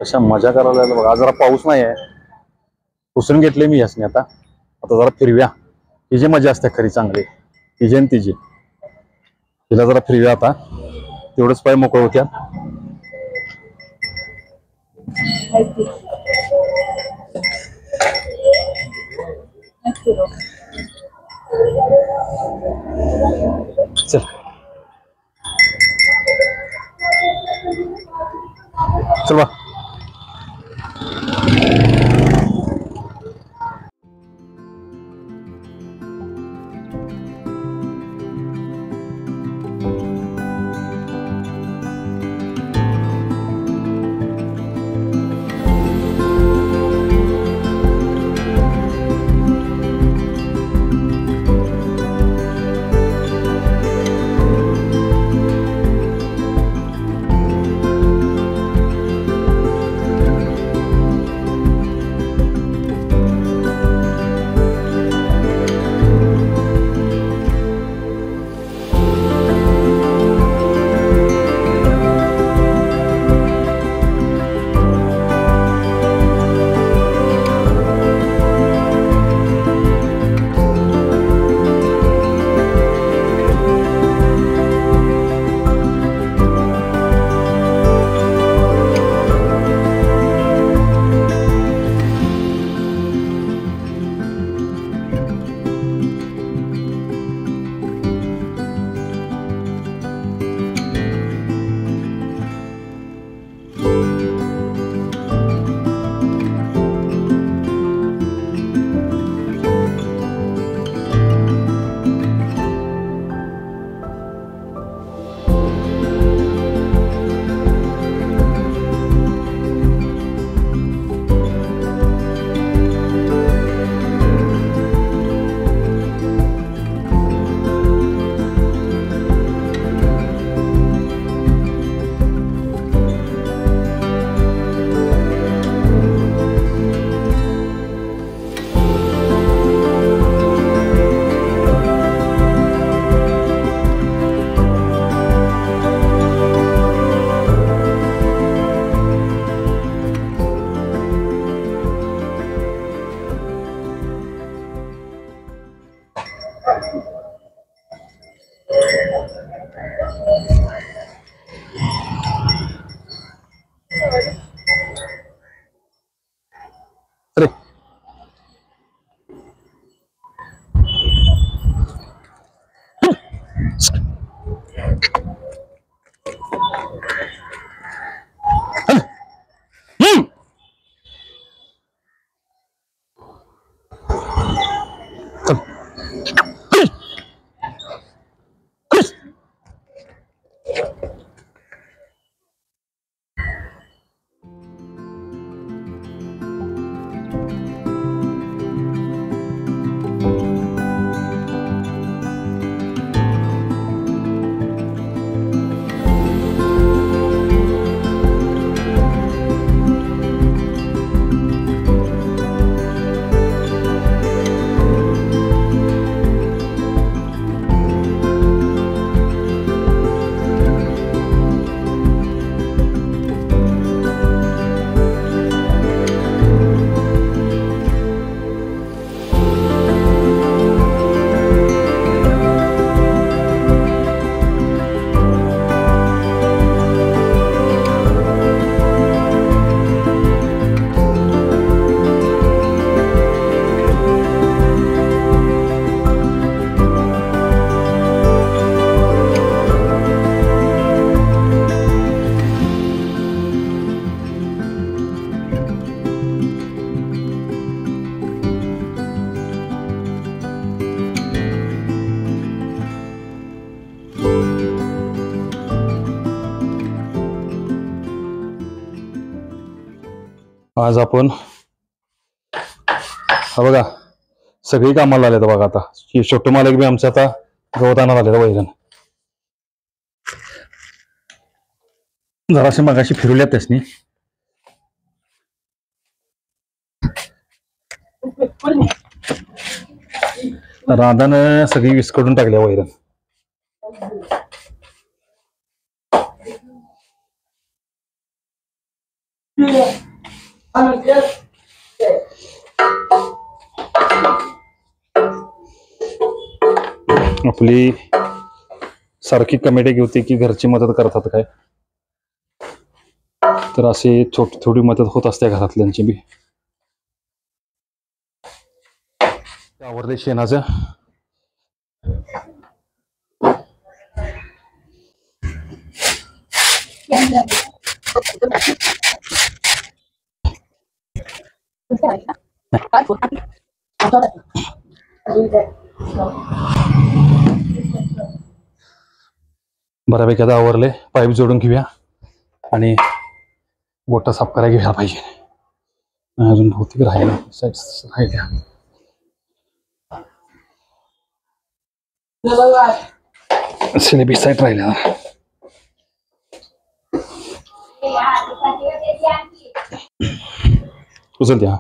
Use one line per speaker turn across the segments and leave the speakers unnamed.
कशा मजा करायला लागल्या बघा. आज जरा पाऊस नाही आहे, पुसून घेतले मी यासने. आता आता जरा फिरव्या, तिची मजा असते खरी चांगली, तिची आणि तिची. तिला जरा फिरव्या आता, तेवढंच पाय मोकळ होत्या. चल चल बा. अरे आज आपण हा बघा सगळी कामाला आले बघा. आता छोटू मालक बी आमच्या आता गवत आणायला आले वैरण. जराशी मगाशी फिरवल्यात त्यासनी. राधानं सगळी विस्कटून टाकल्या वैरण. आपली सारखी कमेटी होती की घरची मदत करतात काय, तर असे थोडी मदत होत असते घरातल्यांची बी. आवडते शेणाचं. बऱ्यापैकी आता आवरले. पाईप जोडून घेऊया आणि गोटा साफ करायला घ्यायला पाहिजे. अजून बहुतेक राहिला राहिल्या. सिलेबी साईट राहिल्या. उचल द्या.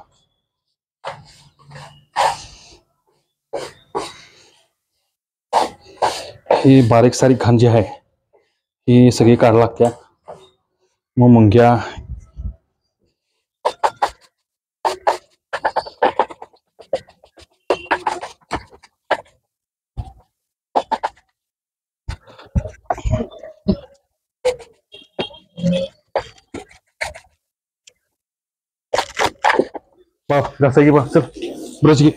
ही बारीक सारीक घाण जी आहे ही सगळी काढायला लागत्या. मग मुंग्या घासा घे. चल ब्रश घे.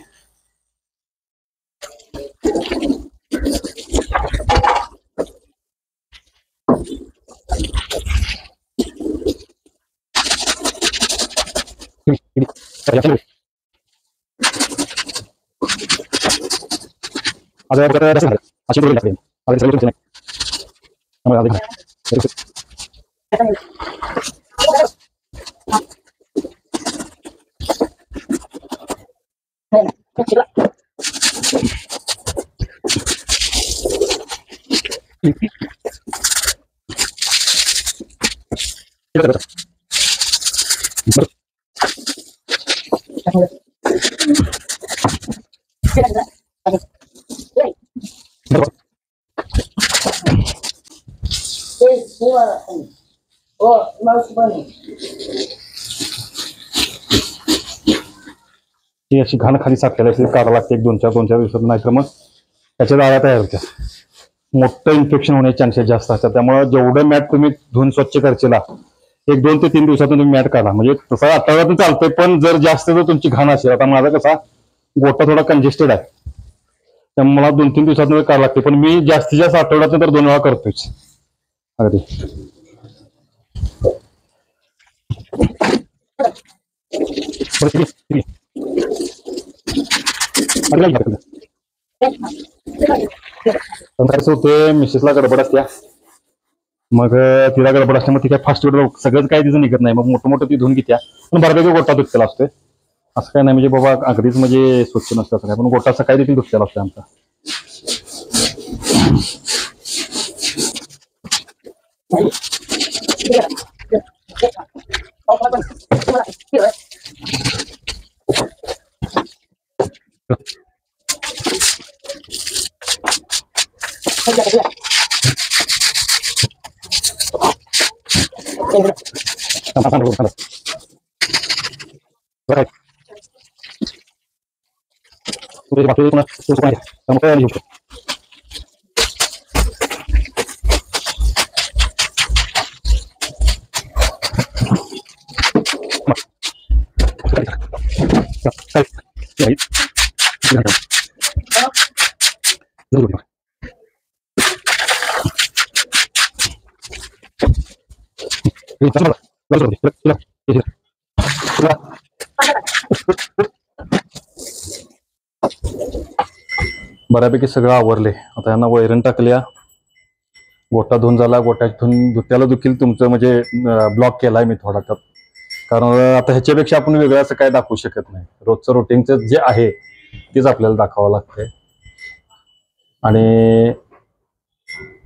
ही अशी घाण खाली साठलेली असते, काढावं लागते 1-2-4 दिवसात, नाहीतर मग त्याच्या जाळ्या तयार होत्या. मोठं इन्फेक्शन होण्याचे चान्सेस जास्त असतात. त्यामुळे जेवढं मॅट तुम्ही धुवून स्वच्छ करशीला 1-2 ते 3 दिवसातून तुम्ही मॅट काढा. म्हणजे तसं आठवड्यातून चालतंय, पण जर जास्त जर तुमची घाण असेल, आता माझा कसा गोटा थोडा कंजेस्टेड आहे त्यामुळे मला 2-3 दिवसातून काढावं लागते. पण मी जास्तीत जास्त आठवड्यातून तर 2 वेळा करतोच अगदी. कसं होते, मिसेसला गडबड असत्या, मग तिला गडबड असल्यामुळे ती काय फास्ट फूड सगळंच काही तिचं निघत नाही. मग मोठं ती धुवून घेत्या, पण बऱ्यापैकी गोटा धुतलेला असतोय. असं काय नाही म्हणजे बाबा अगदीच म्हणजे स्वच्छ नसतं असं काय, पण गोटा सकाळी देखील धुतलेला असतोय आमचा. बऱ्यापैकी सगळं आवरले. आता यांना वैरण टाकल्या, गोटा धुवून झाला. गोट्यातून धुत्याला देखील तुमचं म्हणजे ब्लॉक केलाय मी थोडा त्यात, कारण आता ह्याच्यापेक्षा आपण वेगळं असं काय दाखवू शकत नाही. रोजचं रुटीनचं जे आहे तेच आपल्याला दाखवावं लागतंय. आणि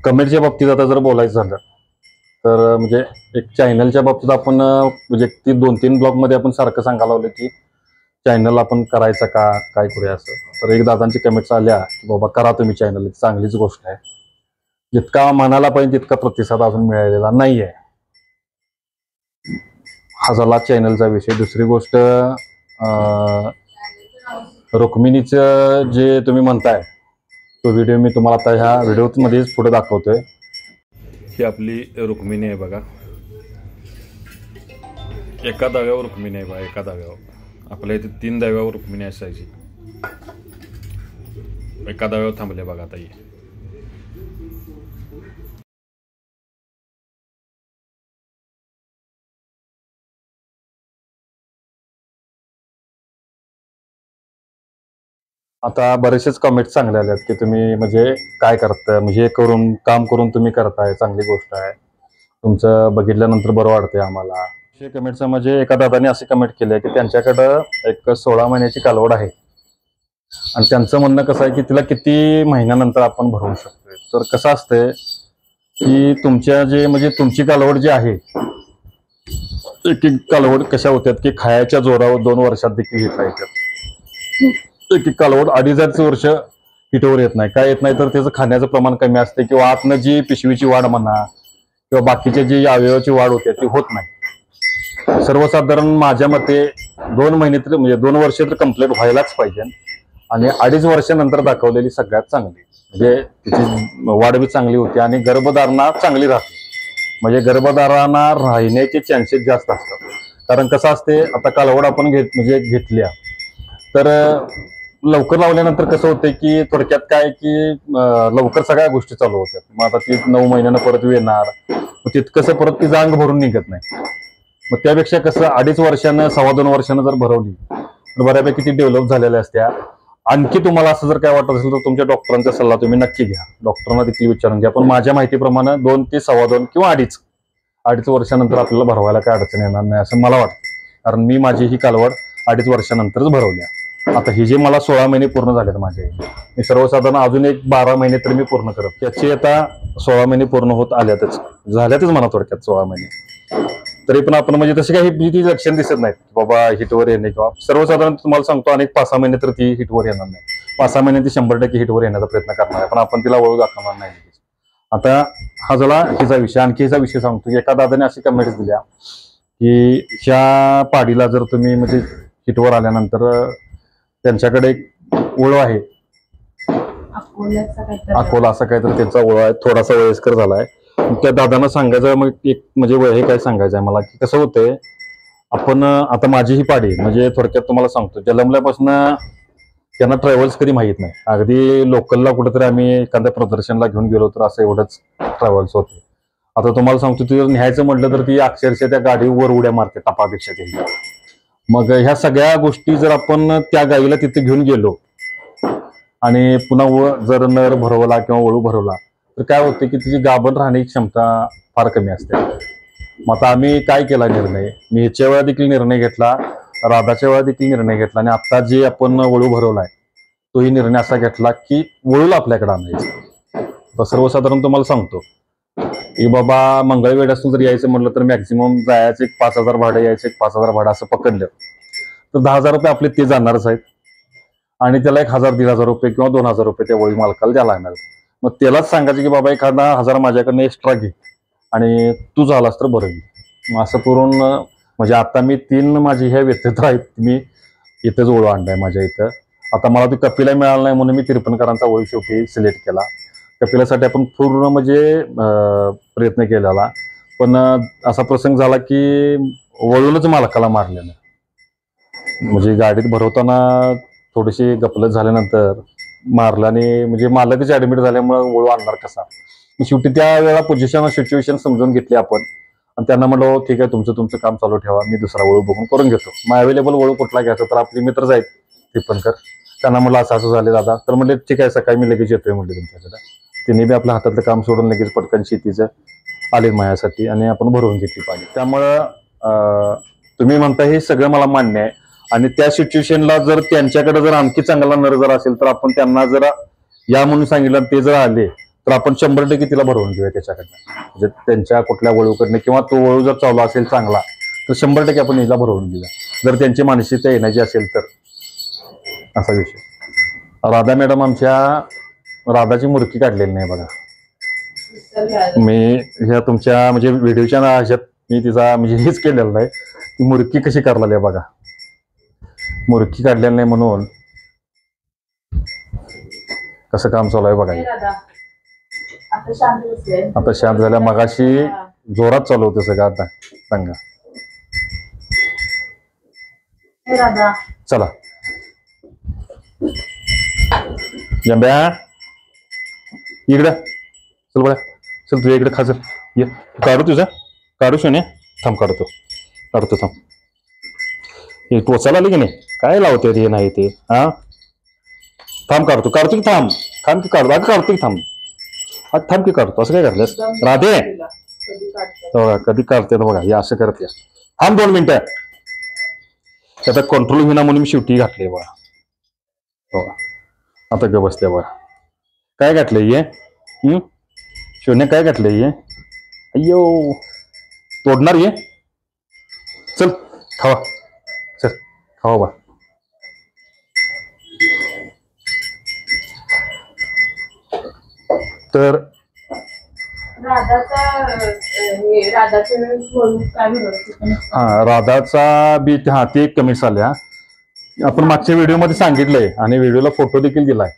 कमेंटच्या बाबतीत आता जर बोलायचं झालं तर म्हणजे एक चॅनलच्या बाबतीत आपण म्हणजे ती 2-3 ब्लॉगमध्ये आपण सारखं सांगायला लावलं की चॅनल आपण करायचं का, काय करूया असं. तर एक दादांची कमेंट्स आल्या की बाबा करा तुम्ही चॅनल, चांगलीच गोष्ट आहे. जितका मनाला पाहिजे तितका प्रतिसाद अजून मिळालेला नाहीये. हा झाला चॅनलचा विषय. दुसरी गोष्ट रुक्मिणीचं जे तुम्ही म्हणताय तो व्हिडिओ मी तुम्हाला आता ह्या व्हिडिओमध्येच पुढे दाखवतोय. ही आपली रुक्मिणी आहे बघा. एका दाव्यावर रुक्मिणी आहे बघा. एका दाव्यावर आपल्या इथे 3 दाव्यावर रुक्मिणी असायची. एका दाव्यावर थांबले बघा आता ही. आता बरेचसेच कमेंट चांगले आले आहेत की तुम्ही म्हणजे काय करताय, म्हणजे करून काम करून तुम्ही करताय, चांगली गोष्ट आहे, तुमचं बघितल्यानंतर बरं वाटतंय आम्हाला. कमेंटचं म्हणजे एका दादाने असे कमेंट केले की त्यांच्याकडं एक 16 महिन्याची कालवड आहे आणि त्यांचं म्हणणं कसं आहे की तिला किती महिन्यानंतर आपण भरवू शकतोय. तर कसं असतंय की तुमच्या जे म्हणजे तुमची कालवड जी आहे, एक एक कालवड कशा होत्यात की खायच्या जोरावर 2 वर्षात देखील हिट राहतात. एक एक कालवड 2.5 वर्ष हिटवर येत नाही. काय येत नाही तर त्याचं खाण्याचं प्रमाण कमी असते किंवा आतनं जी पिशवीची वाढ म्हणा किंवा बाकीचे जी अवयवाची वाढ होते ती होत नाही. सर्वसाधारण माझ्या मते 2 महिने तर म्हणजे 2 वर्ष तर कंप्लीट व्हायलाच पाहिजे आणि 2.5 वर्षानंतर दाखवलेली सगळ्यात चांगली, म्हणजे तिची वाढ बी चांगली होती आणि गर्भधारणा चांगली राहते. म्हणजे गर्भधारणा राहण्याचे चान्सेस जास्त असतात. कारण कसं असते, आता कालवड आपण घेतल्या तर लवकर लावल्यानंतर कसं होतंय की थोडक्यात काय की लवकर सगळ्या गोष्टी चालू होत्यात. मग आता ती 9 महिन्यानं परत येणार, तितकंसं परत तिचं अंग भरून निघत नाही. मग त्यापेक्षा कसं 2.5 वर्षानं 2.25 वर्षानं जर भरवली तर बऱ्यापैकी ती डेव्हलप झालेल्या असत्या. आणखी तुम्हाला असं जर काय वाटत असेल तर तुमच्या डॉक्टरांचा सल्ला तुम्ही नक्की घ्या, डॉक्टरांना देखील विचारून घ्या. पण माझ्या माहितीप्रमाणे 2 ते 2.25 किंवा 2.5 वर्षानंतर आपल्याला भरवायला काय अडचण येणार नाही असं मला वाटतं. कारण मी माझी ही कालवड 2.5 वर्षानंतरच भरवल्या. आता ही जे मला 16 महिने पूर्ण झालेत माझे, मी सर्वसाधारण अजून एक 12 महिने तर मी पूर्ण करत, त्याची आता 16 महिने पूर्ण होत झाल्यातच मला थोडक्यात 16 महिने. तरी पण आपण म्हणजे तशी काही ती लक्षण दिसत नाहीत बाबा हिटवर येणे किंवा सर्वसाधारण तुम्हाला सांगतो अनेक 5-6 महिने तर ती हिटवर येणार नाही. 5-6 महिने ती 100% हिटवर येण्याचा प्रयत्न करणार आहे, पण आपण तिला वळू दाखवणार नाही. आता हा झाला हिचा विषय. आणखी हिचा विषय सांगतो. एका दादाने अशी कमेंट्स दिल्या की ह्या पाडीला जर तुम्ही म्हणजे हिटवर आल्यानंतर त्यांच्याकडे एक ओळ आहे, अकोला असं काहीतरी त्यांचा ओळ आहे, थोडासा वयस्कर झालाय. त्या दादांना सांगायचं मग एक म्हणजे हे काय सांगायचं आहे मला की कसं होतंय, आपण आता माझी ही पाडी म्हणजे थोडक्यात तुम्हाला सांगतो, जन्मल्यापासून त्यांना ट्रॅव्हल्स कधी माहीत नाही. अगदी लोकलला कुठेतरी आम्ही एखाद्या प्रदर्शनला घेऊन गेलो तर असं एवढंच ट्रॅव्हल्स होते. आता तुम्हाला सांगतो ती न्यायचं म्हटलं तर ती अक्षरशः त्या गाडीवर उड्या मारते टपापेक्षा त्याची. मग ह्या सगळ्या गोष्टी जर आपण त्या गाईला तिथे घेऊन गेलो आणि पुन्हा जर नर भरवला किंवा वळू भरवला तर काय होतं की तिची गाभण राहण्याची क्षमता फार कमी असते. मग आता आम्ही काय केला निर्णय, मी ह्याच्या वेळा देखील निर्णय घेतला, राधाच्या वेळा देखील निर्णय घेतला आणि आता जे आपण वळू भरवलाय तोही निर्णय असा घेतला की वळूला आपल्याकडे आणायचं. तर सर्वसाधारण तुम्हाला सांगतो की बाबा मंगळवेढ्यातून जर यायचं म्हटलं तर मॅक्झिमम जायचं एक 5,000 भाडं, यायचं एक 5,000 भाडं असं पकडलं तर 10,000 रुपये आपले ते जाणारच आहेत आणि त्याला 1,000-1,500 रुपये किंवा 2,000 रुपये त्या वळी मालकाला द्यायला लागणार. मग त्यालाच सांगायचं की बाबा 1,000 माझ्याकडनं एक्स्ट्रा घे आणि तू झालास तर बरं घे. मग असं करून म्हणजे आता मी 3 माझी ह्या व्यत्यत आहेत, मी इथंच ओळू आणलाय माझ्या इथं. आता मला ती कपिला मिळाला नाही म्हणून मी तिरपणकरांचा ओळी शेवटी सिलेक्ट केला. कपिलासाठी आपण पूर्ण म्हणजे प्रयत्न केलेला, पण असा प्रसंग झाला की वळूनच मालकाला मारलेलं. म्हणजे गाडीत भरवताना थोडीशी गफलत झाल्यानंतर मारलं आणि म्हणजे मालकच ऍडमिट झाल्यामुळे वळू आणणार कसा. शेवटी त्या वेळा पोझिशन सिच्युएशन समजून घेतली आपण आणि त्यांना म्हणलं ठीक आहे तुमचं काम चालू ठेवा, मी दुसरा वळू बघून करून घेतो. मग अवेलेबल वळू कुठला घ्यायचा तर आपले मित्रच आहेत टिप्पणकर, त्यांना म्हटलं असं झाले दादा, तर म्हणले ठीक आहे सकाळी मी लगेच येतोय म्हणले तुमच्याकडे. त्यांनी बी आपल्या हातातलं काम सोडून लगेच पटकन शेतीचं आले माझ्यासाठी आणि आपण भरवून घेतली पाहिजे. त्यामुळं तुम्ही म्हणता हे सगळं मला मान्य आहे आणि त्या सिच्युएशनला जर त्यांच्याकडे जर आणखी चांगला नर जर असेल तर आपण त्यांना जर या म्हणून सांगितलं ते जर आले तर आपण 100% तिला भरवून घेऊया त्याच्याकडनं. म्हणजे त्यांच्या कुठल्या वळूकडनं किंवा तो वळू जर चालू असेल चांगला तर 100% आपण हिला भरवून घेऊया जर त्यांची मानसिकता येण्याची असेल तर. असा विषय. राधा मॅडम आमच्या राधाची मुरकी काढलेली नाही बघा. मी ह्या तुमच्या म्हणजे व्हिडिओच्या ह्याच्यात मी तिचा म्हणजे हेच केलेलं नाही ती मुरकी कशी करायला बघा, मुरकी काढलेली नाही म्हणून कसं काम चालू आहे बघा. आता शांत झाल्या, मगाशी जोरात चालू होतं सगळं, आता सांगा. चला जंब्या इकडं चल बघा, चल तुझ्या इकडे खाजल ये, काढू तुझा, काढू शोने, थांब काढतो थांब. हे टोचायला आली की नाही, काय लावते रे नाही ते, हा थांब काढतो की थांब की काढतो, अगं काढतो की थांब, थांब की काढतो. असं काय करलंस राधे, कधी काढते बघा, हे असं करते. थांब 2 मिनिटं, आता कंट्रोल होईना म्हणून मी शेवटी घातले बघा. बघा आता ग बसते बघा. काय घातलंय हे, शोने काय घातलंय हे, अय्यो तोडणार ये, चल खावा, चल खावा बा. तर राधाचा बी, हा ते एक कमेंट्स आल्या. आपण मागच्या व्हिडिओमध्ये सांगितलंय आणि व्हिडिओला फोटो देखील दिलाय.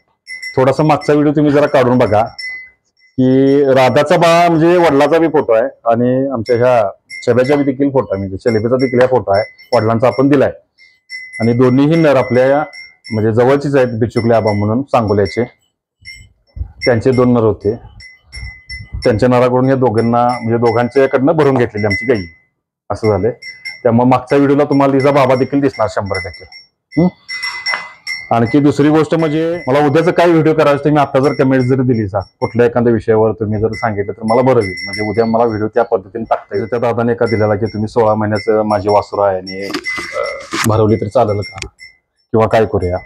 थोडासा मागचा व्हिडिओ तुम्ही जरा काढून बघा की राधाचा बा म्हणजे वडिलाचा बी फोटो आहे आणि आमच्या ह्या छब्याचा बी देखील फोटो आहे, म्हणजे छलेबेचा देखील हा फोटो आहे, वडिलांचा आपण दिलाय. आणि दोन्हीही नर आपल्या म्हणजे जवळचीच आहेत, बिचुकले आबा म्हणून सांगोल्याचे, त्यांचे 2 नर होते. त्यांच्या नराकडून या दोघांना म्हणजे दोघांच्याकडनं भरून घेतलेली आमची गाई, असं झालंय. त्यामुळे मागच्या व्हिडिओला तुम्हाला तिचा बाबा देखील दिसणार 100%. आणखी दुसरी गोष्ट म्हणजे मला उद्याचं काय व्हिडिओ करायचं ते मी आता जर कमेंट जरी दिली कुठल्या एखाद्या विषयावर तुम्ही जर सांगितलं तर मला बरं होईल, म्हणजे उद्या मला व्हिडिओ त्या पद्धतीने टाकता येईल. त्या दादाने एका दिलेला की तुम्ही 16 महिन्याचं माझी वासरू आहे आणि भरवली तर चालेल का, किंवा काय करूया,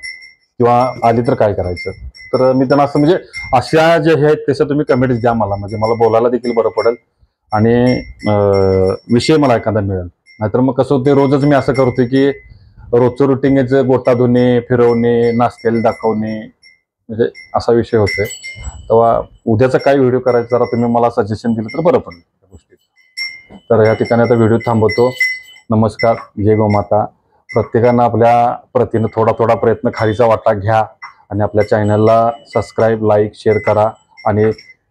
किंवा आली तर काय करायचं. तर मी त्यांना असं म्हणजे अशा जे आहेत तसं तुम्ही कमेंट्स द्या मला, म्हणजे मला बोलायला देखील बरं पडेल आणि विषय मला एखादा मिळेल. नाहीतर मग कसं होते, रोजच मी असं करतोय की रोजचं रुटीनचं गोटा धुणे, फिरवणे, नाश्त्याला दाखवणे, म्हणजे असा विषय होतोय. तेव्हा उद्याचा काय व्हिडिओ करायचा जरा तुम्ही मला सजेशन दिलं तर बरं पडेल त्या गोष्टीचं. तर या ठिकाणी आता व्हिडिओ थांबवतो. नमस्कार, जय गोमाता. प्रत्येकानं आपल्या प्रतीनं थोडा प्रयत्न खालीचा वाटा घ्या आणि आपल्या चॅनलला सबस्क्राईब, लाईक, शेअर करा आणि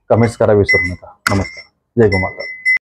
कमेंट्स करा विसरू नका. नमस्कार, जय गोमाता.